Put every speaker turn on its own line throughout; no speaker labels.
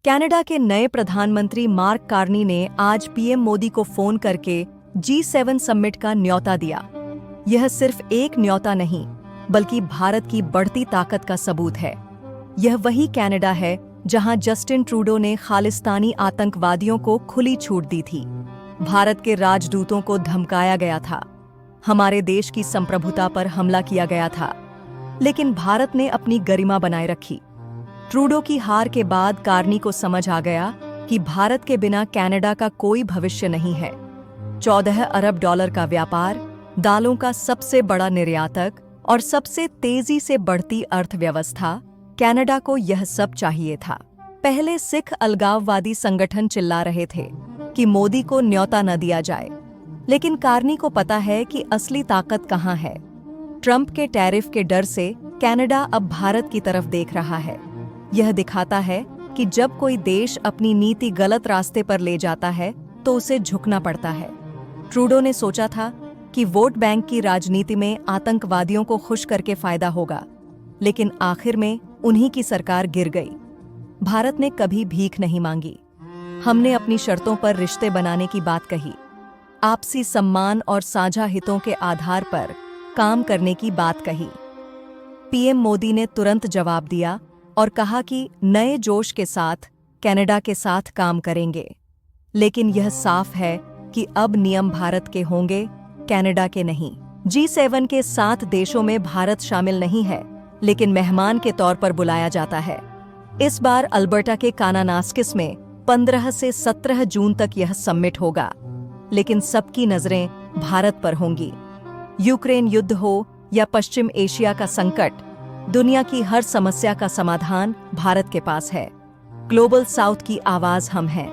Canada के नए प्रधानमंत्री मार्क कार्नी ने आज पीएम मोदी को फोन करके G7 समिट का न्योता दिया। यह सिर्फ एक न्योता नहीं, बल्कि भारत की बढ़ती ताकत का सबूत है। यह वही कनाडा है जहां जस्टिन ट्रूडो ने खालिस्तानी आतंकवादियों को खुली छूट दी थी, भारत के राजदूतों को धमकाया गया था, हमारे देश की संप्रभुता पर हमला किया गया था, लेकिन भारत ने अपनी गरिमा बनाए रखी। ट्रूडो की हार के बाद कार्नी को समझ आ गया कि भारत के बिना कनाडा का कोई भविष्य नहीं है। 14 अरब डॉलर का व्यापार, दालों का सबसे बड़ा निर्यातक और सबसे तेजी से बढ़ती अर्थव्यवस्था, कनाडा को यह सब चाहिए था। पहले सिख अलगाववादी संगठन चिल्ला रहे थे कि मोदी को न्योता न दिया जाए, लेकिन कार्नी को पता है कि असली ताकत कहां है। ट्रंप के टैरिफ के डर से कनाडा अब भारत की तरफ देख रहा है। यह दिखाता है कि जब कोई देश अपनी नीति गलत रास्ते पर ले जाता है तो उसे झुकना पड़ता है। ट्रूडो ने सोचा था कि वोट बैंक की राजनीति में आतंकवादियों को खुश करके फायदा होगा, लेकिन आखिर में उन्हीं की सरकार गिर गई। भारत ने कभी भीख नहीं मांगी। हमने अपनी शर्तों पर रिश्ते बनाने की बात कही, आपसी सम्मान और साझा हितों के आधार पर काम करने की बात कही। पीएम मोदी ने तुरंत जवाब दिया और कहा कि नए जोश के साथ कनाडा के साथ काम करेंगे, लेकिन यह साफ है कि अब नियम भारत के होंगे, कनाडा के नहीं। G7 के 7 देशों में भारत शामिल नहीं है, लेकिन मेहमान के तौर पर बुलाया जाता है। इस बार अल्बर्टा के कानानास्किस में 15 से 17 जून तक यह समिट होगा, लेकिन सबकी नजरें भारत पर होंगी। यूक्रेन युद्ध हो या पश्चिम एशिया का संकट, दुनिया की हर समस्या का समाधान भारत के पास है। ग्लोबल साउथ की आवाज हम हैं।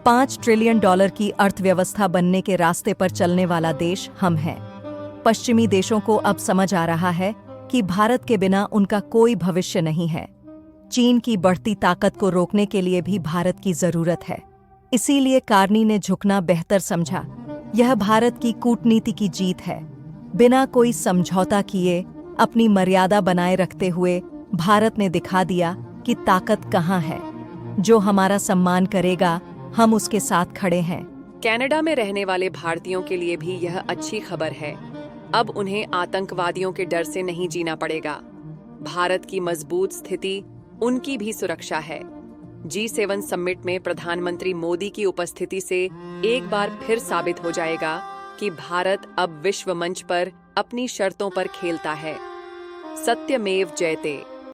$5 ट्रिलियन की अर्थव्यवस्था बनने के रास्ते पर चलने वाला देश हम हैं। पश्चिमी देशों को अब समझ आ रहा है कि भारत के बिना उनका कोई भविष्य नहीं है। चीन की बढ़ती ताकत को रोकने के लिए भी भारत की जरूरत है। इसीलिए कार्नी ने झुकना बेहतर समझा। यह भारत की कूटनीति की जीत है। बिना कोई समझौता किए, अपनी मर्यादा बनाए रखते हुए भारत ने दिखा दिया कि ताकत कहां है। जो हमारा सम्मान करेगा, हम उसके साथ खड़े हैं।
कनाडा में रहने वाले भारतीयों के लिए भी यह अच्छी खबर है। अब उन्हें आतंकवादियों के डर से नहीं जीना पड़ेगा। भारत की मजबूत स्थिति उनकी भी सुरक्षा है। G7 समिट में प्रधानमंत्री मोदी की उपस्थिति से एक बार फिर साबित हो जाएगा कि भारत अब विश्व मंच पर अपनी शर्तों पर खेलता है। सत्यमेव जयते।